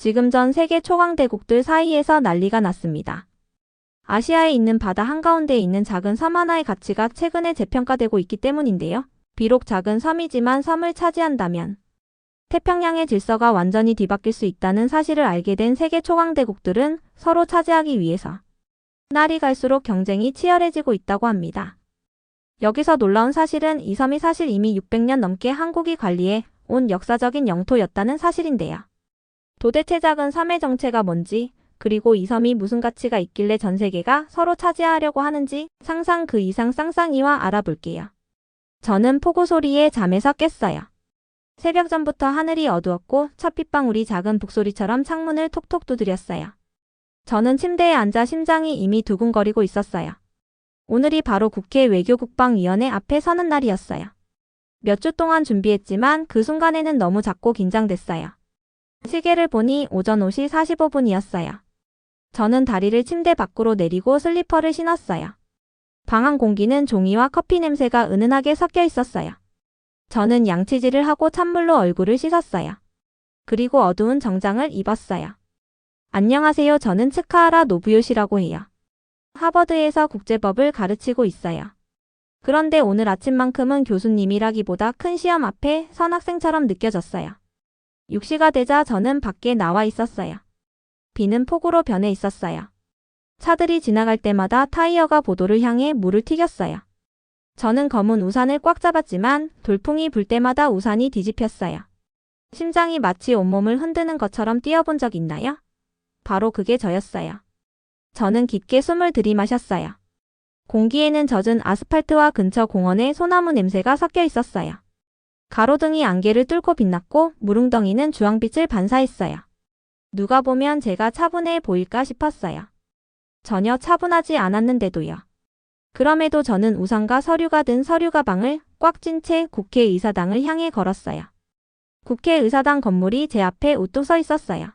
지금 전 세계 초강대국들 사이에서 난리가 났습니다. 아시아에 있는 바다 한가운데에 있는 작은 섬 하나의 가치가 최근에 재평가되고 있기 때문인데요. 비록 작은 섬이지만 섬을 차지한다면 태평양의 질서가 완전히 뒤바뀔 수 있다는 사실을 알게 된 세계 초강대국들은 서로 차지하기 위해서 날이 갈수록 경쟁이 치열해지고 있다고 합니다. 여기서 놀라운 사실은 이 섬이 사실 이미 600년 넘게 한국이 관리해 온 역사적인 영토였다는 사실인데요. 도대체 작은 섬의 정체가 뭔지, 그리고 이 섬이 무슨 가치가 있길래 전 세계가 서로 차지하려고 하는지 상상 그 이상 쌍쌍이와 알아볼게요. 저는 폭우 소리에 잠에서 깼어요. 새벽 전부터 하늘이 어두웠고 첫 빗방울이 작은 북소리처럼 창문을 톡톡 두드렸어요. 저는 침대에 앉아 심장이 이미 두근거리고 있었어요. 오늘이 바로 국회 외교국방위원회 앞에 서는 날이었어요. 몇 주 동안 준비했지만 그 순간에는 너무 작고 긴장됐어요. 시계를 보니 오전 5시 45분이었어요. 저는 다리를 침대 밖으로 내리고 슬리퍼를 신었어요. 방 안 공기는 종이와 커피 냄새가 은은하게 섞여 있었어요. 저는 양치질을 하고 찬물로 얼굴을 씻었어요. 그리고 어두운 정장을 입었어요. 안녕하세요. 저는 츠카하라 노부요시라고 해요. 하버드에서 국제법을 가르치고 있어요. 그런데 오늘 아침만큼은 교수님이라기보다 큰 시험 앞에 선 학생처럼 느껴졌어요. 6시가 되자 저는 밖에 나와 있었어요. 비는 폭우로 변해 있었어요. 차들이 지나갈 때마다 타이어가 보도를 향해 물을 튀겼어요. 저는 검은 우산을 꽉 잡았지만 돌풍이 불 때마다 우산이 뒤집혔어요. 심장이 마치 온몸을 흔드는 것처럼 뛰어본 적 있나요? 바로 그게 저였어요. 저는 깊게 숨을 들이마셨어요. 공기에는 젖은 아스팔트와 근처 공원의 소나무 냄새가 섞여 있었어요. 가로등이 안개를 뚫고 빛났고 무릉덩이는 주황빛을 반사했어요. 누가 보면 제가 차분해 보일까 싶었어요. 전혀 차분하지 않았는데도요. 그럼에도 저는 우산과 서류가 든 서류 가방을 꽉 쥔 채 국회의사당을 향해 걸었어요. 국회의사당 건물이 제 앞에 우뚝 서 있었어요.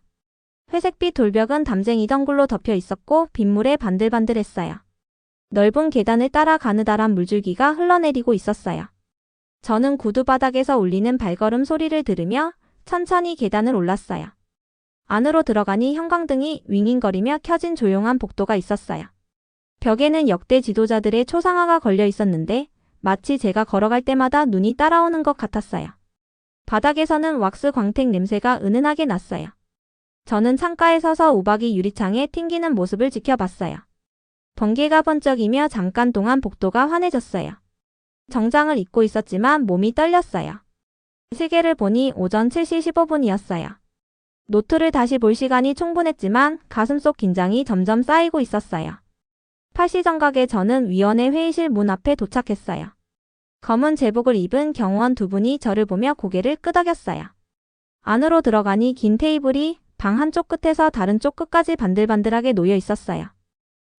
회색빛 돌벽은 담쟁이 덩굴로 덮여 있었고 빗물에 반들반들했어요. 넓은 계단을 따라 가느다란 물줄기가 흘러내리고 있었어요. 저는 구두 바닥에서 울리는 발걸음 소리를 들으며 천천히 계단을 올랐어요. 안으로 들어가니 형광등이 윙윙거리며 켜진 조용한 복도가 있었어요. 벽에는 역대 지도자들의 초상화가 걸려 있었는데 마치 제가 걸어갈 때마다 눈이 따라오는 것 같았어요. 바닥에서는 왁스 광택 냄새가 은은하게 났어요. 저는 창가에 서서 우박이 유리창에 튕기는 모습을 지켜봤어요. 번개가 번쩍이며 잠깐 동안 복도가 환해졌어요. 정장을 입고 있었지만 몸이 떨렸어요. 시계를 보니 오전 7시 15분이었어요. 노트를 다시 볼 시간이 충분했지만 가슴속 긴장이 점점 쌓이고 있었어요. 8시 정각에 저는 위원회 회의실 문 앞에 도착했어요. 검은 제복을 입은 경호원 두 분이 저를 보며 고개를 끄덕였어요. 안으로 들어가니 긴 테이블이 방 한쪽 끝에서 다른 쪽 끝까지 반들반들하게 놓여 있었어요.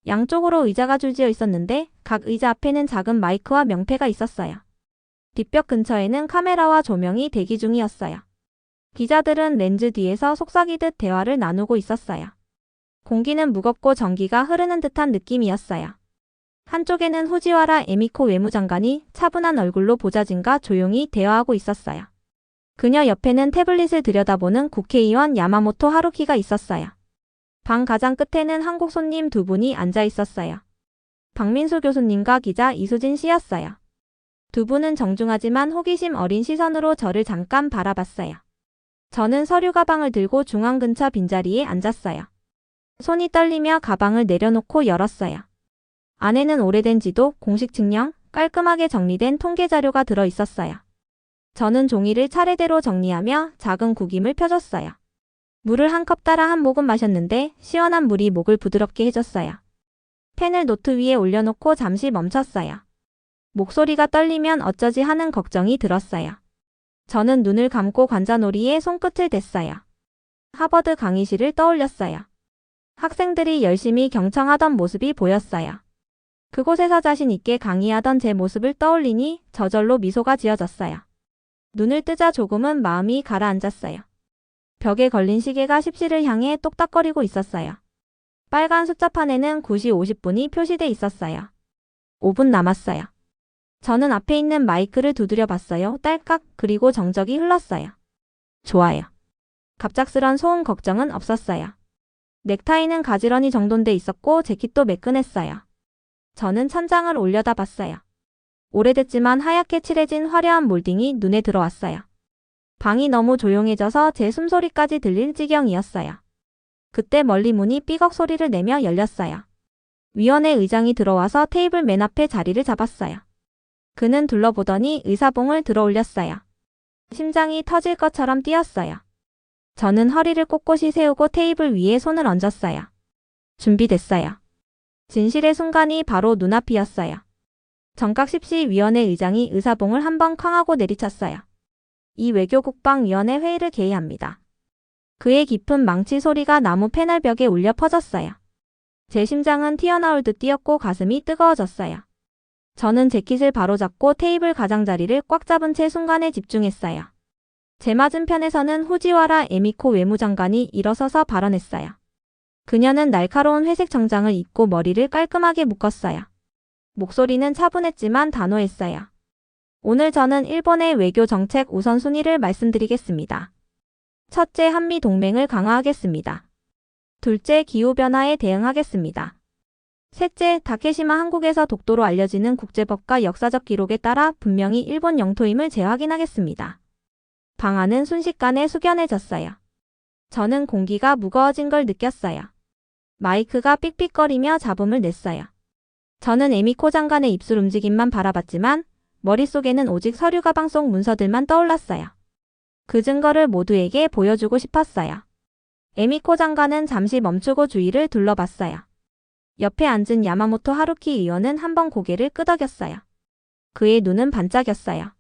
양쪽으로 의자가 줄지어 있었는데 각 의자 앞에는 작은 마이크와 명패가 있었어요. 뒷벽 근처에는 카메라와 조명이 대기 중이었어요. 기자들은 렌즈 뒤에서 속삭이듯 대화를 나누고 있었어요. 공기는 무겁고 전기가 흐르는 듯한 느낌이었어요. 한쪽에는 후지와라 에미코 외무장관이 차분한 얼굴로 보좌진과 조용히 대화하고 있었어요. 그녀 옆에는 태블릿을 들여다보는 국회의원 야마모토 하루키가 있었어요. 방 가장 끝에는 한국 손님 두 분이 앉아 있었어요. 박민수 교수님과 기자 이수진 씨였어요. 두 분은 정중하지만 호기심 어린 시선으로 저를 잠깐 바라봤어요. 저는 서류 가방을 들고 중앙 근처 빈자리에 앉았어요. 손이 떨리며 가방을 내려놓고 열었어요. 안에는 오래된 지도, 공식 증명, 깔끔하게 정리된 통계 자료가 들어 있었어요. 저는 종이를 차례대로 정리하며 작은 구김을 펴줬어요. 물을 한 컵 따라 한 모금 마셨는데 시원한 물이 목을 부드럽게 해줬어요. 펜을 노트 위에 올려놓고 잠시 멈췄어요. 목소리가 떨리면 어쩌지 하는 걱정이 들었어요. 저는 눈을 감고 관자놀이에 손끝을 댔어요. 하버드 강의실을 떠올렸어요. 학생들이 열심히 경청하던 모습이 보였어요. 그곳에서 자신 있게 강의하던 제 모습을 떠올리니 저절로 미소가 지어졌어요. 눈을 뜨자 조금은 마음이 가라앉았어요. 벽에 걸린 시계가 십시를 향해 똑딱거리고 있었어요. 빨간 숫자판에는 9시 50분이 표시돼 있었어요. 5분 남았어요. 저는 앞에 있는 마이크를 두드려 봤어요. 딸깍. 그리고 정적이 흘렀어요. 좋아요. 갑작스런 소음 걱정은 없었어요. 넥타이는 가지런히 정돈돼 있었고 재킷도 매끈했어요. 저는 천장을 올려다봤어요. 오래됐지만 하얗게 칠해진 화려한 몰딩이 눈에 들어왔어요. 방이 너무 조용해져서 제 숨소리까지 들릴 지경이었어요. 그때 멀리 문이 삐걱 소리를 내며 열렸어요. 위원회 의장이 들어와서 테이블 맨 앞에 자리를 잡았어요. 그는 둘러보더니 의사봉을 들어 올렸어요. 심장이 터질 것처럼 뛰었어요. 저는 허리를 꼿꼿이 세우고 테이블 위에 손을 얹었어요. 준비됐어요. 진실의 순간이 바로 눈앞이었어요. 정각십시위원회 의장이 의사봉을 한번 쾅 하고 내리쳤어요. 이 외교국방위원회 회의를 개의합니다. 그의 깊은 망치 소리가 나무 패널벽에 울려 퍼졌어요. 제 심장은 튀어나올 듯 뛰었고 가슴이 뜨거워졌어요. 저는 재킷을 바로잡고 테이블 가장자리를 꽉 잡은 채 순간에 집중했어요. 제 맞은편에서는 후지와라 에미코 외무장관이 일어서서 발언했어요. 그녀는 날카로운 회색 정장을 입고 머리를 깔끔하게 묶었어요. 목소리는 차분했지만 단호했어요. 오늘 저는 일본의 외교 정책 우선순위를 말씀드리겠습니다. 첫째, 한미 동맹을 강화하겠습니다. 둘째, 기후변화에 대응하겠습니다. 셋째, 다케시마 한국에서 독도로 알려지는 국제법과 역사적 기록에 따라 분명히 일본 영토임을 재확인하겠습니다. 방안은 순식간에 숙연해졌어요. 저는 공기가 무거워진 걸 느꼈어요. 마이크가 삑삑거리며 잡음을 냈어요. 저는 에미코 장관의 입술 움직임만 바라봤지만 머릿속에는 오직 서류 가방 속 문서들만 떠올랐어요. 그 증거를 모두에게 보여주고 싶었어요. 에미코 장관은 잠시 멈추고 주위를 둘러봤어요. 옆에 앉은 야마모토 하루키 의원은 한번 고개를 끄덕였어요. 그의 눈은 반짝였어요.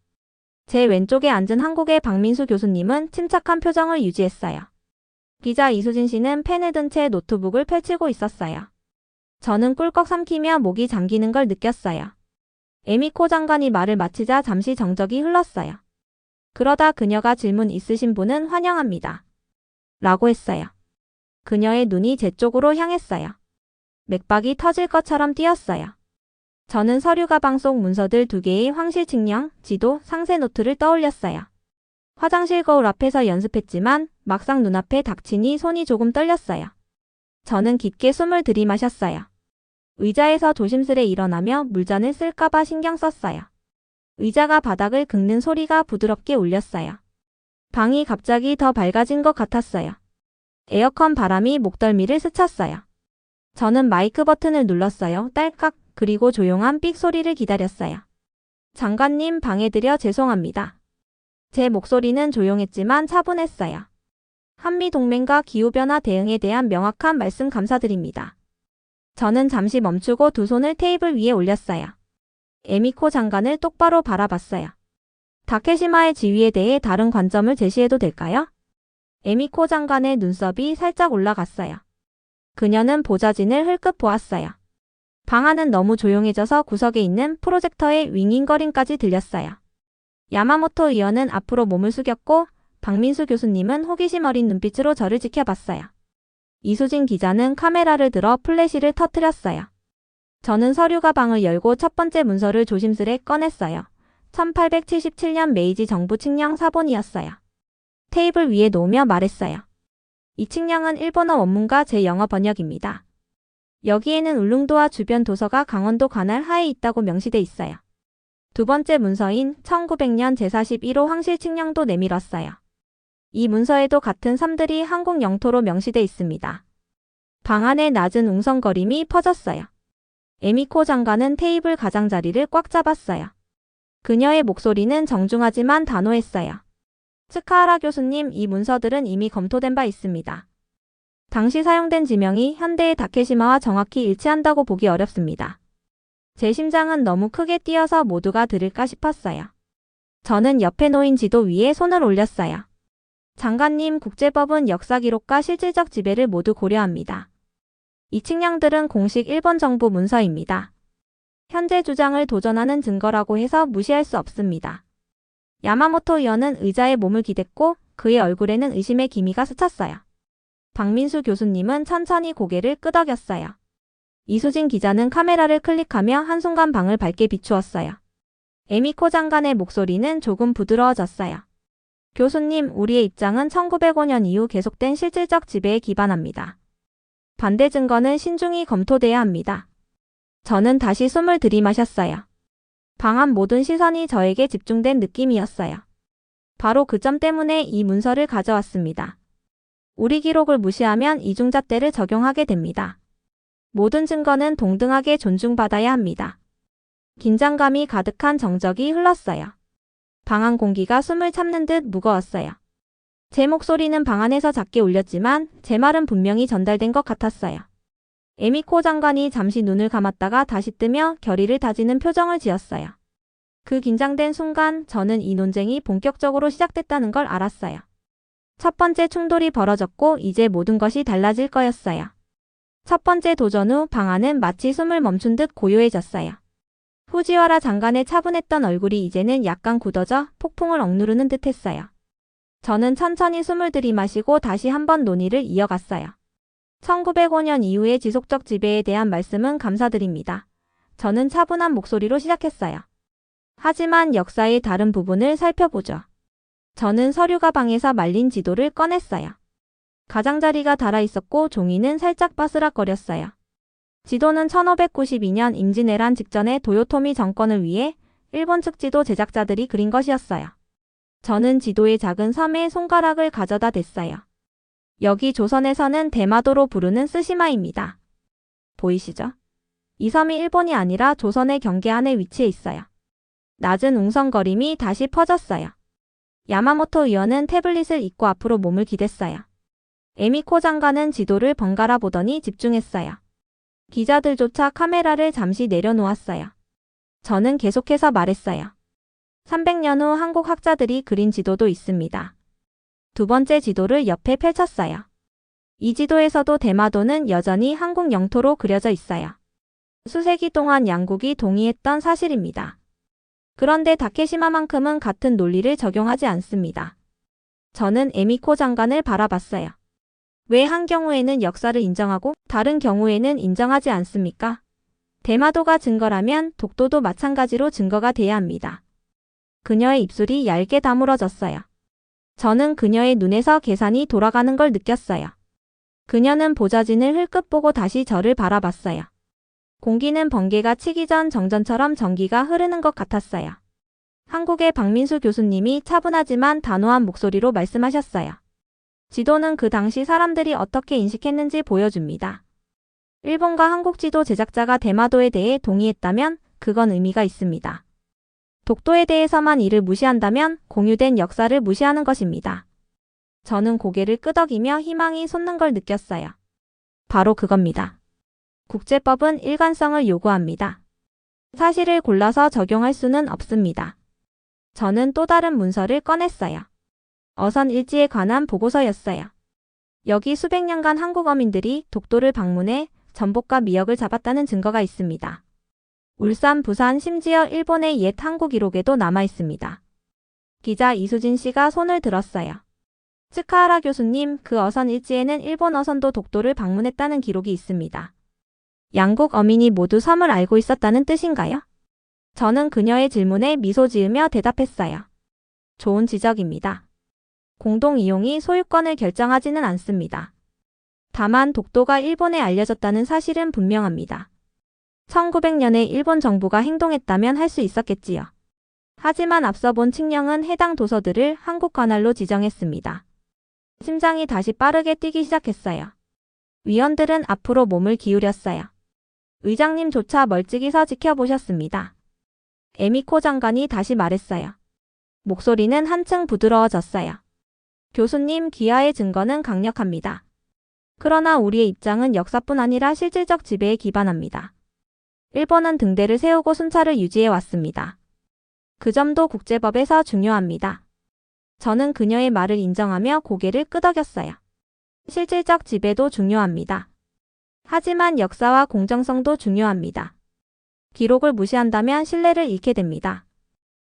제 왼쪽에 앉은 한국의 박민수 교수님은 침착한 표정을 유지했어요. 기자 이수진 씨는 펜을 든 채 노트북을 펼치고 있었어요. 저는 꿀꺽 삼키며 목이 잠기는 걸 느꼈어요. 에미코 장관이 말을 마치자 잠시 정적이 흘렀어요. 그러다 그녀가 질문 있으신 분은 환영합니다. 라고 했어요. 그녀의 눈이 제 쪽으로 향했어요. 맥박이 터질 것처럼 뛰었어요. 저는 서류 가방 속 문서들 2개의 황실 측령, 지도, 상세 노트를 떠올렸어요. 화장실 거울 앞에서 연습했지만 막상 눈앞에 닥치니 손이 조금 떨렸어요. 저는 깊게 숨을 들이마셨어요. 의자에서 조심스레 일어나며 물잔을 쓸까봐 신경 썼어요. 의자가 바닥을 긁는 소리가 부드럽게 울렸어요. 방이 갑자기 더 밝아진 것 같았어요. 에어컨 바람이 목덜미를 스쳤어요. 저는 마이크 버튼을 눌렀어요. 딸깍. 그리고 조용한 삑 소리를 기다렸어요. 장관님, 방해드려 죄송합니다. 제 목소리는 조용했지만 차분했어요. 한미동맹과 기후변화 대응에 대한 명확한 말씀 감사드립니다. 저는 잠시 멈추고 두 손을 테이블 위에 올렸어요. 에미코 장관을 똑바로 바라봤어요. 다케시마의 지위에 대해 다른 관점을 제시해도 될까요? 에미코 장관의 눈썹이 살짝 올라갔어요. 그녀는 보좌진을 흘끗 보았어요. 방 안은 너무 조용해져서 구석에 있는 프로젝터의 윙윙거림까지 들렸어요. 야마모토 의원은 앞으로 몸을 숙였고 박민수 교수님은 호기심 어린 눈빛으로 저를 지켜봤어요. 이수진 기자는 카메라를 들어 플래시를 터뜨렸어요. 저는 서류 가방을 열고 첫 번째 문서를 조심스레 꺼냈어요. 1877년 메이지 정부 측령 사본이었어요. 테이블 위에 놓으며 말했어요. 이 측령은 일본어 원문과 제 영어 번역입니다. 여기에는 울릉도와 주변 도서가 강원도 관할 하에 있다고 명시돼 있어요. 두 번째 문서인 1900년 제41호 황실 측령도 내밀었어요. 이 문서에도 같은 섬들이 한국 영토로 명시돼 있습니다. 방 안에 낮은 웅성거림이 퍼졌어요. 에미코 장관은 테이블 가장자리를 꽉 잡았어요. 그녀의 목소리는 정중하지만 단호했어요. 츠카하라 교수님, 이 문서들은 이미 검토된 바 있습니다. 당시 사용된 지명이 현대의 다케시마와 정확히 일치한다고 보기 어렵습니다. 제 심장은 너무 크게 뛰어서 모두가 들을까 싶었어요. 저는 옆에 놓인 지도 위에 손을 올렸어요. 장관님, 국제법은 역사 기록과 실질적 지배를 모두 고려합니다. 이 측량들은 공식 일본 정부 문서입니다. 현재 주장을 도전하는 증거라고 해서 무시할 수 없습니다. 야마모토 의원은 의자에 몸을 기댔고 그의 얼굴에는 의심의 기미가 스쳤어요. 박민수 교수님은 천천히 고개를 끄덕였어요. 이수진 기자는 카메라를 클릭하며 한순간 방을 밝게 비추었어요. 에미코 장관의 목소리는 조금 부드러워졌어요. 교수님, 우리의 입장은 1905년 이후 계속된 실질적 지배에 기반합니다. 반대 증거는 신중히 검토돼야 합니다. 저는 다시 숨을 들이마셨어요. 방 안 모든 시선이 저에게 집중된 느낌이었어요. 바로 그 점 때문에 이 문서를 가져왔습니다. 우리 기록을 무시하면 이중잣대를 적용하게 됩니다. 모든 증거는 동등하게 존중받아야 합니다. 긴장감이 가득한 정적이 흘렀어요. 방 안 공기가 숨을 참는 듯 무거웠어요. 제 목소리는 방 안에서 작게 울렸지만 제 말은 분명히 전달된 것 같았어요. 에미코 장관이 잠시 눈을 감았다가 다시 뜨며 결의를 다지는 표정을 지었어요. 그 긴장된 순간 저는 이 논쟁이 본격적으로 시작됐다는 걸 알았어요. 첫 번째 충돌이 벌어졌고 이제 모든 것이 달라질 거였어요. 첫 번째 도전 후 방 안은 마치 숨을 멈춘 듯 고요해졌어요. 후지와라 장관의 차분했던 얼굴이 이제는 약간 굳어져 폭풍을 억누르는 듯 했어요. 저는 천천히 숨을 들이마시고 다시 한번 논의를 이어갔어요. 1905년 이후의 지속적 지배에 대한 말씀은 감사드립니다. 저는 차분한 목소리로 시작했어요. 하지만 역사의 다른 부분을 살펴보죠. 저는 서류 가방에서 말린 지도를 꺼냈어요. 가장자리가 달아있었고 종이는 살짝 바스락거렸어요. 지도는 1592년 임진왜란 직전에 도요토미 정권을 위해 일본 측 지도 제작자들이 그린 것이었어요. 저는 지도의 작은 섬에 손가락을 가져다 댔어요. 여기 조선에서는 대마도로 부르는 쓰시마입니다. 보이시죠? 이 섬이 일본이 아니라 조선의 경계 안에 위치해 있어요. 낮은 웅성거림이 다시 퍼졌어요. 야마모토 의원은 태블릿을 잊고 앞으로 몸을 기댔어요. 에미코 장관은 지도를 번갈아 보더니 집중했어요. 기자들조차 카메라를 잠시 내려놓았어요. 저는 계속해서 말했어요. 300년 후 한국 학자들이 그린 지도도 있습니다. 두 번째 지도를 옆에 펼쳤어요. 이 지도에서도 대마도는 여전히 한국 영토로 그려져 있어요. 수세기 동안 양국이 동의했던 사실입니다. 그런데 다케시마만큼은 같은 논리를 적용하지 않습니다. 저는 에미코 장관을 바라봤어요. 왜 한 경우에는 역사를 인정하고 다른 경우에는 인정하지 않습니까? 대마도가 증거라면 독도도 마찬가지로 증거가 돼야 합니다. 그녀의 입술이 얇게 다물어졌어요. 저는 그녀의 눈에서 계산이 돌아가는 걸 느꼈어요. 그녀는 보좌진을 흘끗 보고 다시 저를 바라봤어요. 공기는 번개가 치기 전 정전처럼 전기가 흐르는 것 같았어요. 한국의 박민수 교수님이 차분하지만 단호한 목소리로 말씀하셨어요. 지도는 그 당시 사람들이 어떻게 인식했는지 보여줍니다. 일본과 한국 지도 제작자가 대마도에 대해 동의했다면 그건 의미가 있습니다. 독도에 대해서만 이를 무시한다면 공유된 역사를 무시하는 것입니다. 저는 고개를 끄덕이며 희망이 솟는 걸 느꼈어요. 바로 그겁니다. 국제법은 일관성을 요구합니다. 사실을 골라서 적용할 수는 없습니다. 저는 또 다른 문서를 꺼냈어요. 어선 일지에 관한 보고서였어요. 여기 수백 년간 한국 어민들이 독도를 방문해 전복과 미역을 잡았다는 증거가 있습니다. 울산, 부산, 심지어 일본의 옛 한국 기록에도 남아 있습니다. 기자 이수진 씨가 손을 들었어요. 츠카하라 교수님, 그 어선 일지에는 일본 어선도 독도를 방문했다는 기록이 있습니다. 양국 어민이 모두 섬을 알고 있었다는 뜻인가요? 저는 그녀의 질문에 미소 지으며 대답했어요. 좋은 지적입니다. 공동 이용이 소유권을 결정하지는 않습니다. 다만 독도가 일본에 알려졌다는 사실은 분명합니다. 1900년에 일본 정부가 행동했다면 할 수 있었겠지요. 하지만 앞서 본 칙령은 해당 도서들을 한국 관할로 지정했습니다. 심장이 다시 빠르게 뛰기 시작했어요. 위원들은 앞으로 몸을 기울였어요. 의장님조차 멀찍이 서 지켜보셨습니다. 에미코 장관이 다시 말했어요. 목소리는 한층 부드러워졌어요. 교수님, 기하의 증거는 강력합니다. 그러나 우리의 입장은 역사뿐 아니라 실질적 지배에 기반합니다. 일본은 등대를 세우고 순찰을 유지해 왔습니다. 그 점도 국제법에서 중요합니다. 저는 그녀의 말을 인정하며 고개를 끄덕였어요. 실질적 지배도 중요합니다. 하지만 역사와 공정성도 중요합니다. 기록을 무시한다면 신뢰를 잃게 됩니다.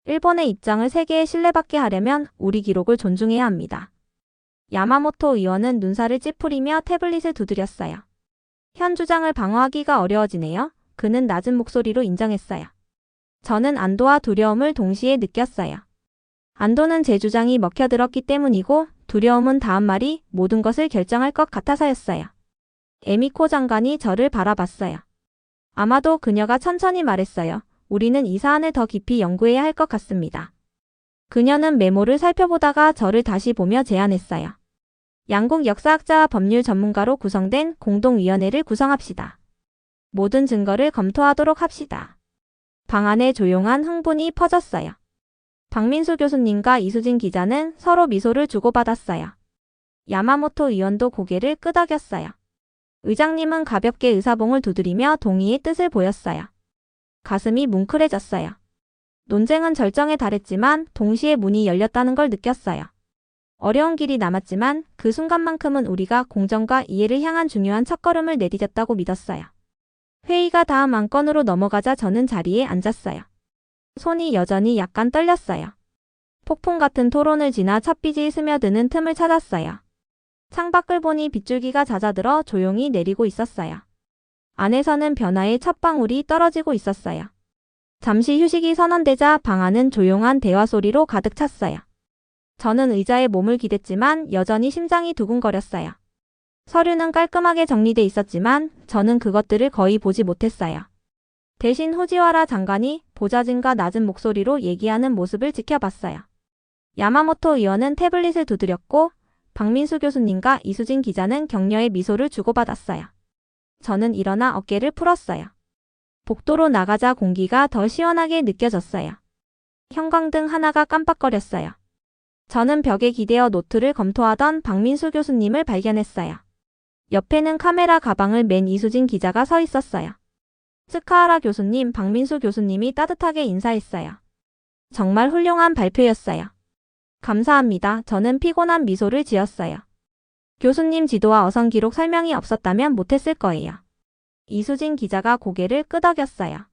일본의 입장을 세계에 신뢰받게 하려면 우리 기록을 존중해야 합니다. 야마모토 의원은 눈살을 찌푸리며 태블릿을 두드렸어요. 현 주장을 방어하기가 어려워지네요. 그는 낮은 목소리로 인정했어요. 저는 안도와 두려움을 동시에 느꼈어요. 안도는 제 주장이 먹혀들었기 때문이고 두려움은 다음 말이 모든 것을 결정할 것 같아서였어요. 에미코 장관이 저를 바라봤어요. 아마도 그녀가 천천히 말했어요. 우리는 이 사안을 더 깊이 연구해야 할 것 같습니다. 그녀는 메모를 살펴보다가 저를 다시 보며 제안했어요. 양국 역사학자와 법률 전문가로 구성된 공동위원회를 구성합시다. 모든 증거를 검토하도록 합시다. 방 안에 조용한 흥분이 퍼졌어요. 박민수 교수님과 이수진 기자는 서로 미소를 주고받았어요. 야마모토 의원도 고개를 끄덕였어요. 의장님은 가볍게 의사봉을 두드리며 동의의 뜻을 보였어요. 가슴이 뭉클해졌어요. 논쟁은 절정에 달했지만 동시에 문이 열렸다는 걸 느꼈어요. 어려운 길이 남았지만 그 순간만큼은 우리가 공정과 이해를 향한 중요한 첫걸음을 내디뎠다고 믿었어요. 회의가 다음 안건으로 넘어가자 저는 자리에 앉았어요. 손이 여전히 약간 떨렸어요. 폭풍 같은 토론을 지나 찻빛이 스며드는 틈을 찾았어요. 창밖을 보니 빗줄기가 잦아들어 조용히 내리고 있었어요. 안에서는 변화의 첫방울이 떨어지고 있었어요. 잠시 휴식이 선언되자 방 안은 조용한 대화 소리로 가득 찼어요. 저는 의자에 몸을 기댔지만 여전히 심장이 두근거렸어요. 서류는 깔끔하게 정리돼 있었지만 저는 그것들을 거의 보지 못했어요. 대신 후지와라 장관이 보좌진과 낮은 목소리로 얘기하는 모습을 지켜봤어요. 야마모토 의원은 태블릿을 두드렸고 박민수 교수님과 이수진 기자는 격려의 미소를 주고받았어요. 저는 일어나 어깨를 풀었어요. 복도로 나가자 공기가 더 시원하게 느껴졌어요. 형광등 하나가 깜빡거렸어요. 저는 벽에 기대어 노트를 검토하던 박민수 교수님을 발견했어요. 옆에는 카메라 가방을 맨 이수진 기자가 서 있었어요. 스카하라 교수님, 박민수 교수님이 따뜻하게 인사했어요. 정말 훌륭한 발표였어요. 감사합니다. 저는 피곤한 미소를 지었어요. 교수님 지도와 어선 기록 설명이 없었다면 못했을 거예요. 이수진 기자가 고개를 끄덕였어요.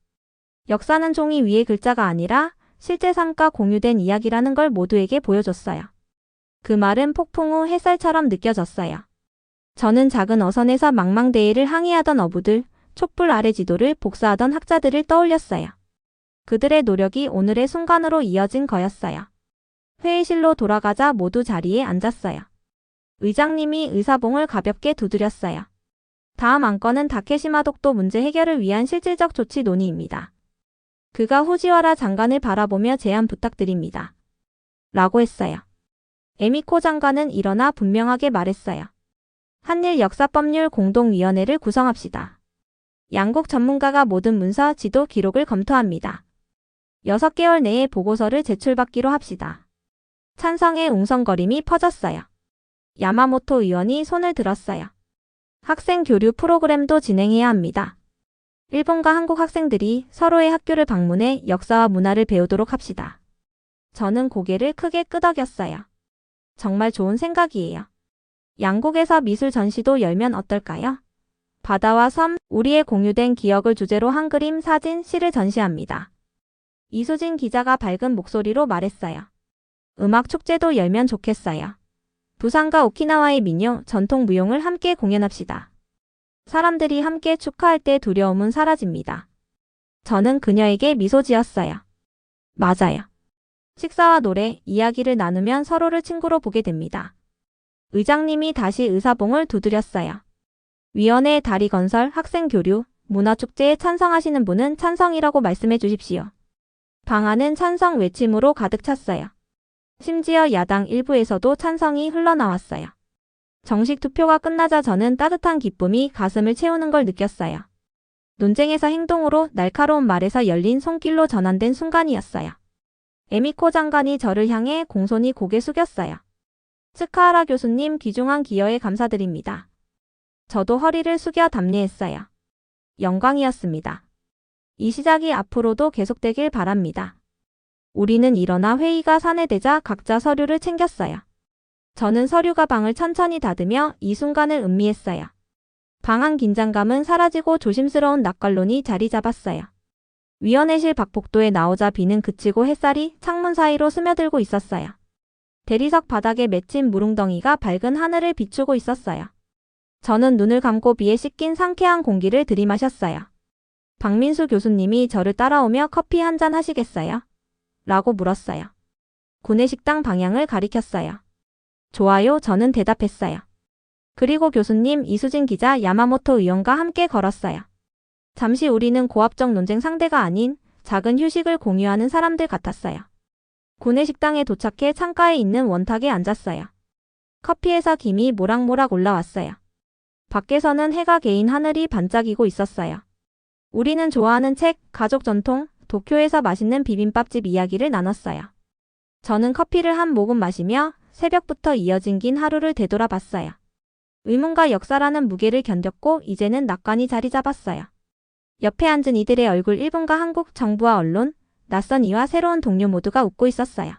역사는 종이 위의 글자가 아니라 실제 삶과 공유된 이야기라는 걸 모두에게 보여줬어요. 그 말은 폭풍 후 햇살처럼 느껴졌어요. 저는 작은 어선에서 망망대해를 항해하던 어부들, 촛불 아래 지도를 복사하던 학자들을 떠올렸어요. 그들의 노력이 오늘의 순간으로 이어진 거였어요. 회의실로 돌아가자 모두 자리에 앉았어요. 의장님이 의사봉을 가볍게 두드렸어요. 다음 안건은 다케시마 독도 문제 해결을 위한 실질적 조치 논의입니다. 그가 후지와라 장관을 바라보며 제안 부탁드립니다. 라고 했어요. 에미코 장관은 일어나 분명하게 말했어요. 한일 역사법률 공동위원회를 구성합시다. 양국 전문가가 모든 문서, 지도, 기록을 검토합니다. 6개월 내에 보고서를 제출받기로 합시다. 찬성의 웅성거림이 퍼졌어요. 야마모토 의원이 손을 들었어요. 학생 교류 프로그램도 진행해야 합니다. 일본과 한국 학생들이 서로의 학교를 방문해 역사와 문화를 배우도록 합시다. 저는 고개를 크게 끄덕였어요. 정말 좋은 생각이에요. 양국에서 미술 전시도 열면 어떨까요? 바다와 섬, 우리의 공유된 기억을 주제로 한 그림, 사진, 시를 전시합니다. 이수진 기자가 밝은 목소리로 말했어요. 음악 축제도 열면 좋겠어요. 부산과 오키나와의 민요, 전통 무용을 함께 공연합시다. 사람들이 함께 축하할 때 두려움은 사라집니다. 저는 그녀에게 미소 지었어요. 맞아요. 식사와 노래, 이야기를 나누면 서로를 친구로 보게 됩니다. 의장님이 다시 의사봉을 두드렸어요. 위원회 다리 건설, 학생 교류, 문화축제에 찬성하시는 분은 찬성이라고 말씀해 주십시오. 방 안은 찬성 외침으로 가득 찼어요. 심지어 야당 일부에서도 찬성이 흘러나왔어요. 정식 투표가 끝나자 저는 따뜻한 기쁨이 가슴을 채우는 걸 느꼈어요. 논쟁에서 행동으로, 날카로운 말에서 열린 손길로 전환된 순간이었어요. 에미코 장관이 저를 향해 공손히 고개 숙였어요. 스카하라 교수님, 귀중한 기여에 감사드립니다. 저도 허리를 숙여 답례했어요. 영광이었습니다. 이 시작이 앞으로도 계속되길 바랍니다. 우리는 일어나 회의가 산회되자 각자 서류를 챙겼어요. 저는 서류 가방을 천천히 닫으며 이 순간을 음미했어요. 방 안 긴장감은 사라지고 조심스러운 낯갈론이 자리 잡았어요. 위원회실 밖복도에 나오자 비는 그치고 햇살이 창문 사이로 스며들고 있었어요. 대리석 바닥에 맺힌 무릉덩이가 밝은 하늘을 비추고 있었어요. 저는 눈을 감고 비에 씻긴 상쾌한 공기를 들이마셨어요. 박민수 교수님이 저를 따라오며 커피 한 잔 하시겠어요? 라고 물었어요. 구내식당 방향을 가리켰어요. 좋아요, 저는 대답했어요. 그리고 교수님, 이수진 기자, 야마모토 의원과 함께 걸었어요. 잠시 우리는 고압적 논쟁 상대가 아닌 작은 휴식을 공유하는 사람들 같았어요. 구내식당에 도착해 창가에 있는 원탁에 앉았어요. 커피에서 김이 모락모락 올라왔어요. 밖에서는 해가 개인 하늘이 반짝이고 있었어요. 우리는 좋아하는 책, 가족 전통, 도쿄에서 맛있는 비빔밥집 이야기를 나눴어요. 저는 커피를 한 모금 마시며 새벽부터 이어진 긴 하루를 되돌아봤어요. 의문과 역사라는 무게를 견뎠고 이제는 낙관이 자리 잡았어요. 옆에 앉은 이들의 얼굴 1분과 한국 정부와 언론, 낯선 이와 새로운 동료 모두가 웃고 있었어요.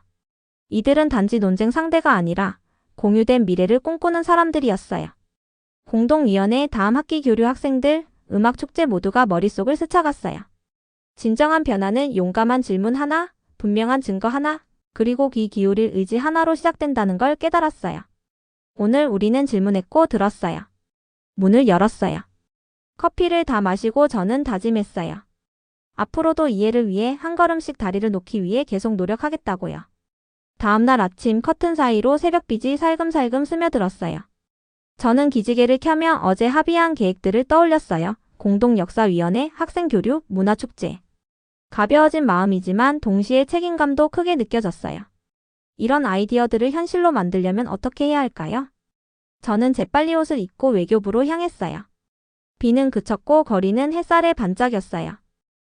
이들은 단지 논쟁 상대가 아니라 공유된 미래를 꿈꾸는 사람들이었어요. 공동위원회, 다음 학기 교류 학생들, 음악축제 모두가 머릿속을 스쳐갔어요. 진정한 변화는 용감한 질문 하나, 분명한 증거 하나, 그리고 귀 기울일 의지 하나로 시작된다는 걸 깨달았어요. 오늘 우리는 질문했고 들었어요. 문을 열었어요. 커피를 다 마시고 저는 다짐했어요. 앞으로도 이해를 위해 한 걸음씩 다리를 놓기 위해 계속 노력하겠다고요. 다음날 아침 커튼 사이로 새벽빛이 살금살금 스며들었어요. 저는 기지개를 켜며 어제 합의한 계획들을 떠올렸어요. 공동역사위원회, 학생교류, 문화축제. 가벼워진 마음이지만 동시에 책임감도 크게 느껴졌어요. 이런 아이디어들을 현실로 만들려면 어떻게 해야 할까요? 저는 재빨리 옷을 입고 외교부로 향했어요. 비는 그쳤고 거리는 햇살에 반짝였어요.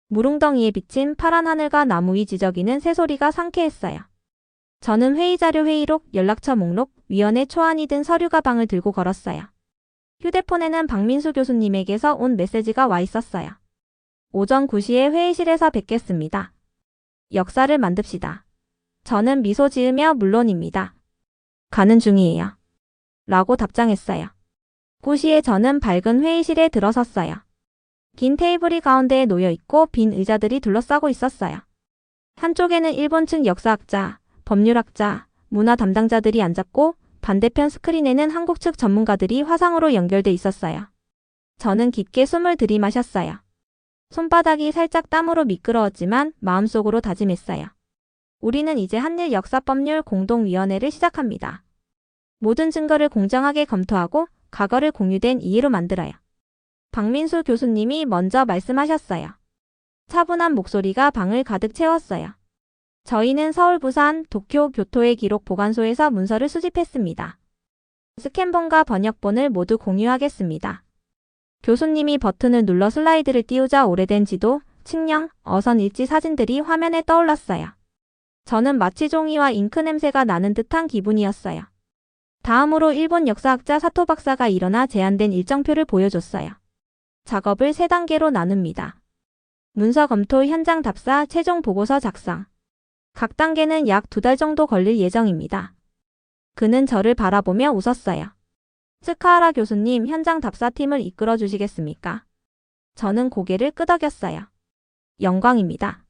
무릉덩이에 비친 파란 하늘과 나무 위 지저귀는 새소리가 상쾌했어요. 저는 회의자료 회의록, 연락처 목록, 위원회 초안이 든 서류 가방을 들고 걸었어요. 휴대폰에는 박민수 교수님에게서 온 메시지가 와 있었어요. 오전 9시에 회의실에서 뵙겠습니다. 역사를 만듭시다. 저는 미소 지으며 물론입니다. 가는 중이에요. 라고 답장했어요. 9시에 저는 밝은 회의실에 들어섰어요. 긴 테이블이 가운데에 놓여 있고 빈 의자들이 둘러싸고 있었어요. 한쪽에는 일본 측 역사학자, 법률학자, 문화 담당자들이 앉았고 반대편 스크린에는 한국 측 전문가들이 화상으로 연결돼 있었어요. 저는 깊게 숨을 들이마셨어요. 손바닥이 살짝 땀으로 미끄러웠지만 마음속으로 다짐했어요. 우리는 이제 한일 역사법률 공동위원회를 시작합니다. 모든 증거를 공정하게 검토하고 과거를 공유된 이해로 만들어요. 박민수 교수님이 먼저 말씀하셨어요. 차분한 목소리가 방을 가득 채웠어요. 저희는 서울, 부산, 도쿄, 교토의 기록 보관소에서 문서를 수집했습니다. 스캔본과 번역본을 모두 공유하겠습니다. 교수님이 버튼을 눌러 슬라이드를 띄우자 오래된 지도, 칙령, 어선 일지 사진들이 화면에 떠올랐어요. 저는 마치 종이와 잉크 냄새가 나는 듯한 기분이었어요. 다음으로 일본 역사학자 사토 박사가 일어나 제안된 일정표를 보여줬어요. 작업을 3단계로 나눕니다. 문서 검토, 현장 답사, 최종 보고서 작성. 각 단계는 약 2달 정도 걸릴 예정입니다. 그는 저를 바라보며 웃었어요. 스카하라 교수님, 현장 답사팀을 이끌어 주시겠습니까? 저는 고개를 끄덕였어요. 영광입니다.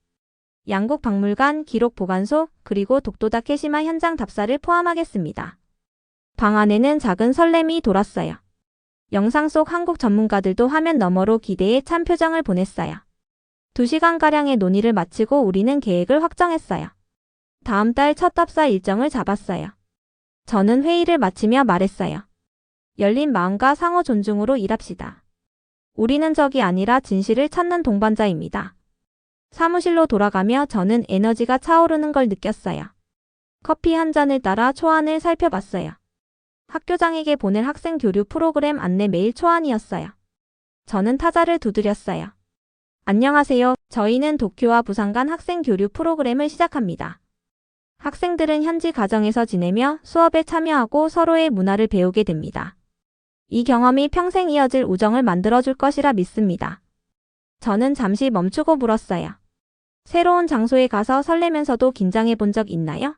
양국 박물관, 기록 보관소, 그리고 독도 다케시마 현장 답사를 포함하겠습니다. 방 안에는 작은 설렘이 돌았어요. 영상 속 한국 전문가들도 화면 너머로 기대에 찬 표정을 보냈어요. 2시간가량의 논의를 마치고 우리는 계획을 확정했어요. 다음 달 첫 답사 일정을 잡았어요. 저는 회의를 마치며 말했어요. 열린 마음과 상호 존중으로 일합시다. 우리는 적이 아니라 진실을 찾는 동반자입니다. 사무실로 돌아가며 저는 에너지가 차오르는 걸 느꼈어요. 커피 한 잔을 따라 초안을 살펴봤어요. 학교장에게 보낼 학생 교류 프로그램 안내 메일 초안이었어요. 저는 타자를 두드렸어요. 안녕하세요. 저희는 도쿄와 부산 간 학생 교류 프로그램을 시작합니다. 학생들은 현지 가정에서 지내며 수업에 참여하고 서로의 문화를 배우게 됩니다. 이 경험이 평생 이어질 우정을 만들어줄 것이라 믿습니다. 저는 잠시 멈추고 물었어요. 새로운 장소에 가서 설레면서도 긴장해 본 적 있나요?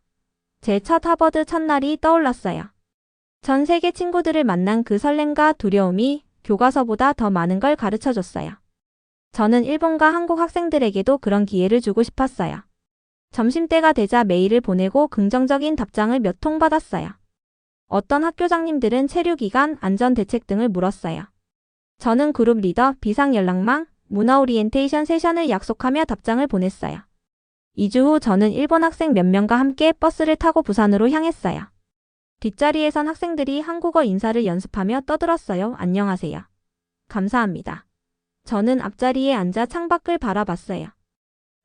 제 첫 하버드 첫날이 떠올랐어요. 전 세계 친구들을 만난 그 설렘과 두려움이 교과서보다 더 많은 걸 가르쳐줬어요. 저는 일본과 한국 학생들에게도 그런 기회를 주고 싶었어요. 점심때가 되자 메일을 보내고 긍정적인 답장을 몇 통 받았어요. 어떤 학교장님들은 체류기간, 안전대책 등을 물었어요. 저는 그룹 리더, 비상 연락망, 문화 오리엔테이션 세션을 약속하며 답장을 보냈어요. 2주 후 저는 일본 학생 몇 명과 함께 버스를 타고 부산으로 향했어요. 뒷자리에선 학생들이 한국어 인사를 연습하며 떠들었어요. 안녕하세요. 감사합니다. 저는 앞자리에 앉아 창밖을 바라봤어요.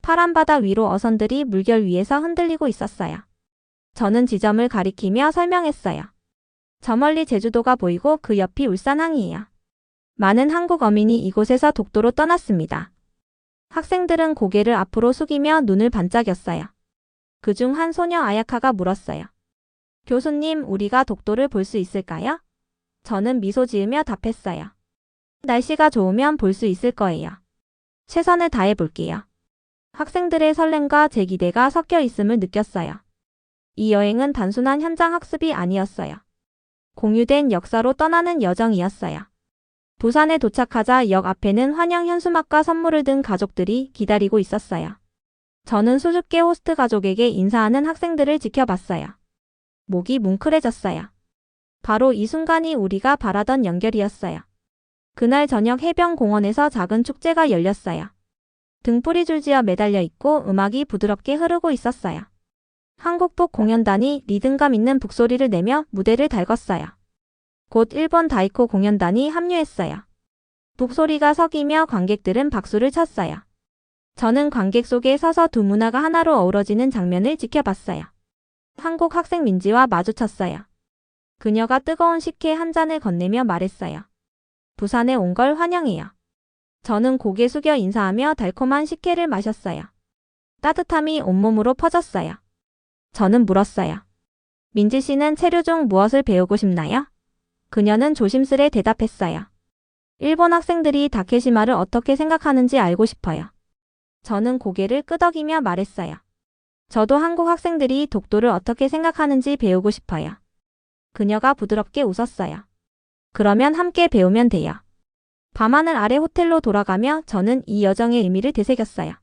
파란 바다 위로 어선들이 물결 위에서 흔들리고 있었어요. 저는 지점을 가리키며 설명했어요. 저 멀리 제주도가 보이고 그 옆이 울산항이에요. 많은 한국 어민이 이곳에서 독도로 떠났습니다. 학생들은 고개를 앞으로 숙이며 눈을 반짝였어요. 그중 한 소녀 아야카가 물었어요. 교수님, 우리가 독도를 볼 수 있을까요? 저는 미소 지으며 답했어요. 날씨가 좋으면 볼 수 있을 거예요. 최선을 다해 볼게요. 학생들의 설렘과 제 기대가 섞여 있음을 느꼈어요. 이 여행은 단순한 현장 학습이 아니었어요. 공유된 역사로 떠나는 여정이었어요. 부산에 도착하자 역 앞에는 환영 현수막과 선물을 든 가족들이 기다리고 있었어요. 저는 수줍게 호스트 가족에게 인사하는 학생들을 지켜봤어요. 목이 뭉클해졌어요. 바로 이 순간이 우리가 바라던 연결이었어요. 그날 저녁 해변공원에서 작은 축제가 열렸어요. 등불이 줄지어 매달려 있고 음악이 부드럽게 흐르고 있었어요. 한국북 공연단이 리듬감 있는 북소리를 내며 무대를 달궜어요. 곧 일본 다이코 공연단이 합류했어요. 북소리가 섞이며 관객들은 박수를 쳤어요. 저는 관객 속에 서서 두 문화가 하나로 어우러지는 장면을 지켜봤어요. 한국 학생 민지와 마주쳤어요. 그녀가 뜨거운 식혜 한 잔을 건네며 말했어요. 부산에 온 걸 환영해요. 저는 고개 숙여 인사하며 달콤한 식혜를 마셨어요. 따뜻함이 온몸으로 퍼졌어요. 저는 물었어요. 민지 씨는 체류 중 무엇을 배우고 싶나요? 그녀는 조심스레 대답했어요. 일본 학생들이 다케시마를 어떻게 생각하는지 알고 싶어요. 저는 고개를 끄덕이며 말했어요. 저도 한국 학생들이 독도를 어떻게 생각하는지 배우고 싶어요. 그녀가 부드럽게 웃었어요. 그러면 함께 배우면 돼요. 밤하늘 아래 호텔로 돌아가며 저는 이 여정의 의미를 되새겼어요.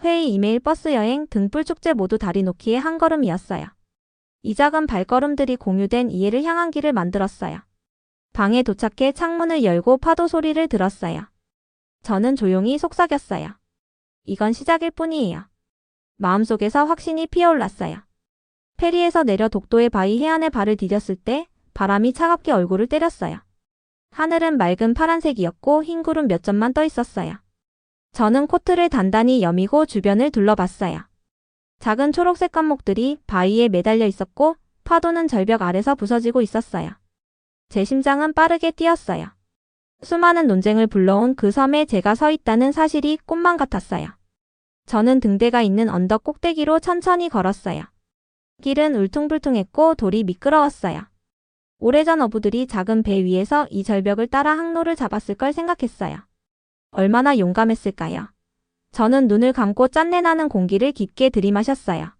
회의, 이메일, 버스 여행, 등불 축제 모두 다리 놓기의 한 걸음이었어요. 이 작은 발걸음들이 공유된 이해를 향한 길을 만들었어요. 방에 도착해 창문을 열고 파도 소리를 들었어요. 저는 조용히 속삭였어요. 이건 시작일 뿐이에요. 마음속에서 확신이 피어올랐어요. 페리에서 내려 독도의 바위 해안에 발을 디뎠을 때 바람이 차갑게 얼굴을 때렸어요. 하늘은 맑은 파란색이었고 흰 구름 몇 점만 떠 있었어요. 저는 코트를 단단히 여미고 주변을 둘러봤어요. 작은 초록색 감목들이 바위에 매달려 있었고 파도는 절벽 아래서 부서지고 있었어요. 제 심장은 빠르게 뛰었어요. 수많은 논쟁을 불러온 그 섬에 제가 서 있다는 사실이 꿈만 같았어요. 저는 등대가 있는 언덕 꼭대기로 천천히 걸었어요. 길은 울퉁불퉁했고 돌이 미끄러웠어요. 오래전 어부들이 작은 배 위에서 이 절벽을 따라 항로를 잡았을 걸 생각했어요. 얼마나 용감했을까요? 저는 눈을 감고 짠내나는 공기를 깊게 들이마셨어요.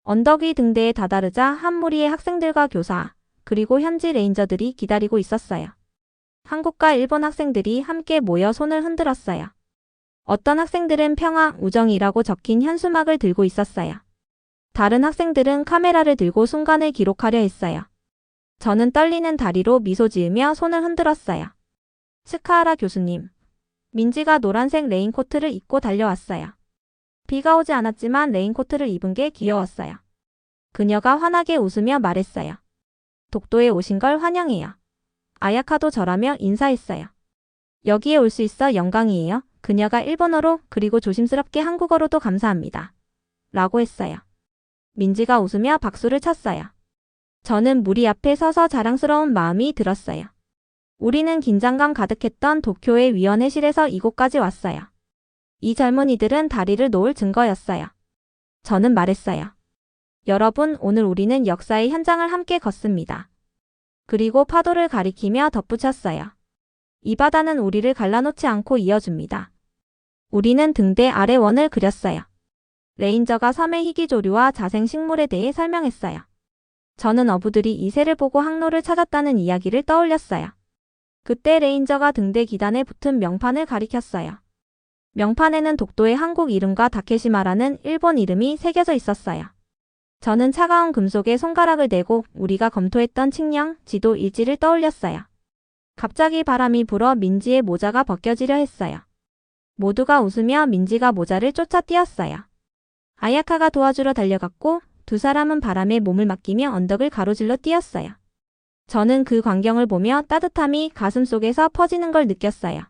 언덕 위 등대에 다다르자 한 무리의 학생들과 교사, 그리고 현지 레인저들이 기다리고 있었어요. 한국과 일본 학생들이 함께 모여 손을 흔들었어요. 어떤 학생들은 평화, 우정이라고 적힌 현수막을 들고 있었어요. 다른 학생들은 카메라를 들고 순간을 기록하려 했어요. 저는 떨리는 다리로 미소 지으며 손을 흔들었어요. 스카하라 교수님. 민지가 노란색 레인코트를 입고 달려왔어요. 비가 오지 않았지만 레인코트를 입은 게 귀여웠어요. 그녀가 환하게 웃으며 말했어요. 독도에 오신 걸 환영해요. 아야카도 저라며 인사했어요. 여기에 올 수 있어 영광이에요. 그녀가 일본어로 그리고 조심스럽게 한국어로도 감사합니다. 라고 했어요. 민지가 웃으며 박수를 쳤어요. 저는 무리 앞에 서서 자랑스러운 마음이 들었어요. 우리는 긴장감 가득했던 도쿄의 위원회실에서 이곳까지 왔어요. 이 젊은이들은 다리를 놓을 증거였어요. 저는 말했어요. 여러분, 오늘 우리는 역사의 현장을 함께 걷습니다. 그리고 파도를 가리키며 덧붙였어요. 이 바다는 우리를 갈라놓지 않고 이어줍니다. 우리는 등대 아래 원을 그렸어요. 레인저가 섬의 희귀조류와 자생식물에 대해 설명했어요. 저는 어부들이 이 새를 보고 항로를 찾았다는 이야기를 떠올렸어요. 그때 레인저가 등대 기단에 붙은 명판을 가리켰어요. 명판에는 독도의 한국 이름과 다케시마라는 일본 이름이 새겨져 있었어요. 저는 차가운 금속에 손가락을 대고 우리가 검토했던 칙령, 지도, 일지를 떠올렸어요. 갑자기 바람이 불어 민지의 모자가 벗겨지려 했어요. 모두가 웃으며 민지가 모자를 쫓아 뛰었어요. 아야카가 도와주러 달려갔고 두 사람은 바람에 몸을 맡기며 언덕을 가로질러 뛰었어요. 저는 그 광경을 보며 따뜻함이 가슴속에서 퍼지는 걸 느꼈어요.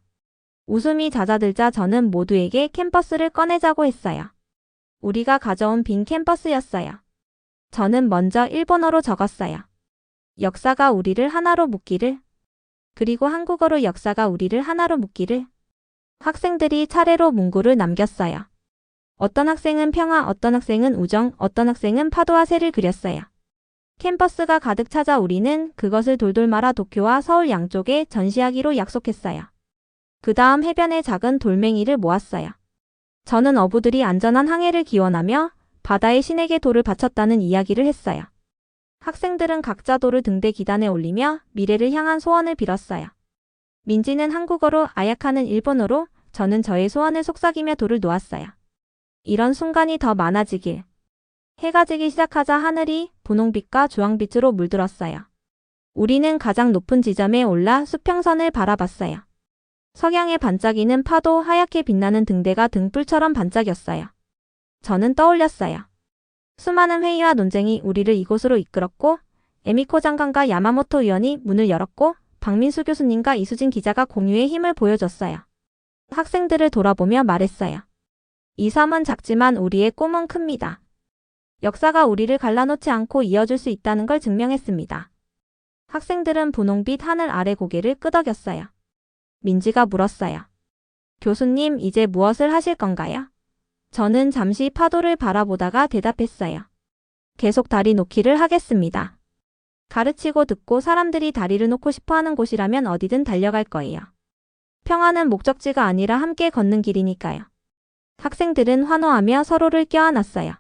웃음이 잦아들자 저는 모두에게 캠퍼스를 꺼내자고 했어요. 우리가 가져온 빈 캠퍼스였어요. 저는 먼저 일본어로 적었어요. 역사가 우리를 하나로 묶기를. 그리고 한국어로 역사가 우리를 하나로 묶기를. 학생들이 차례로 문구를 남겼어요. 어떤 학생은 평화, 어떤 학생은 우정, 어떤 학생은 파도와 새를 그렸어요. 캠퍼스가 가득 차자 우리는 그것을 돌돌 말아 도쿄와 서울 양쪽에 전시하기로 약속했어요. 그 다음 해변에 작은 돌멩이를 모았어요. 저는 어부들이 안전한 항해를 기원하며 바다의 신에게 돌을 바쳤다는 이야기를 했어요. 학생들은 각자 돌을 등대 기단에 올리며 미래를 향한 소원을 빌었어요. 민지는 한국어로, 아야카는 일본어로, 저는 저의 소원을 속삭이며 돌을 놓았어요. 이런 순간이 더 많아지길. 해가 지기 시작하자 하늘이 분홍빛과 주황빛으로 물들었어요. 우리는 가장 높은 지점에 올라 수평선을 바라봤어요. 석양에 반짝이는 파도, 하얗게 빛나는 등대가 등불처럼 반짝였어요. 저는 떠올렸어요. 수많은 회의와 논쟁이 우리를 이곳으로 이끌었고, 에미코 장관과 야마모토 의원이 문을 열었고, 박민수 교수님과 이수진 기자가 공유의 힘을 보여줬어요. 학생들을 돌아보며 말했어요. 이 섬은 작지만 우리의 꿈은 큽니다. 역사가 우리를 갈라놓지 않고 이어줄 수 있다는 걸 증명했습니다. 학생들은 분홍빛 하늘 아래 고개를 끄덕였어요. 민지가 물었어요. 교수님, 이제 무엇을 하실 건가요? 저는 잠시 파도를 바라보다가 대답했어요. 계속 다리 놓기를 하겠습니다. 가르치고 듣고 사람들이 다리를 놓고 싶어하는 곳이라면 어디든 달려갈 거예요. 평화는 목적지가 아니라 함께 걷는 길이니까요. 학생들은 환호하며 서로를 껴안았어요.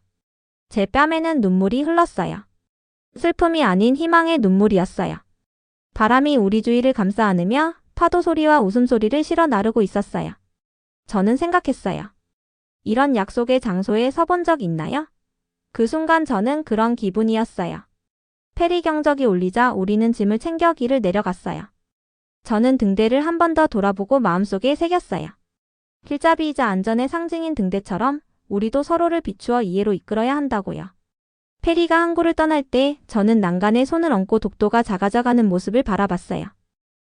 제 뺨에는 눈물이 흘렀어요. 슬픔이 아닌 희망의 눈물이었어요. 바람이 우리 주위를 감싸 안으며 파도 소리와 웃음소리를 실어 나르고 있었어요. 저는 생각했어요. 이런 약속의 장소에 서본 적 있나요? 그 순간 저는 그런 기분이었어요. 페리 경적이 울리자 우리는 짐을 챙겨 길을 내려갔어요. 저는 등대를 한 번 더 돌아보고 마음속에 새겼어요. 길잡이이자 안전의 상징인 등대처럼 우리도 서로를 비추어 이해로 이끌어야 한다고요. 페리가 항구를 떠날 때 저는 난간에 손을 얹고 독도가 작아져가는 모습을 바라봤어요.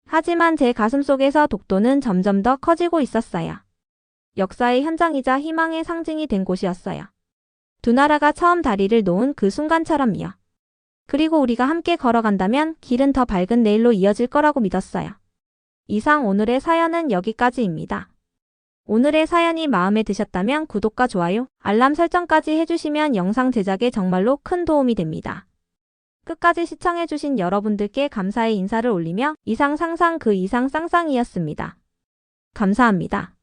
하지만 제 가슴속에서 독도는 점점 더 커지고 있었어요. 역사의 현장이자 희망의 상징이 된 곳이었어요. 두 나라가 처음 다리를 놓은 그 순간처럼요. 그리고 우리가 함께 걸어간다면 길은 더 밝은 내일로 이어질 거라고 믿었어요. 이상 오늘의 사연은 여기까지입니다. 오늘의 사연이 마음에 드셨다면 구독과 좋아요, 알람 설정까지 해주시면 영상 제작에 정말로 큰 도움이 됩니다. 끝까지 시청해주신 여러분들께 감사의 인사를 올리며 이상 상상 그 이상 쌍쌍이었습니다. 감사합니다.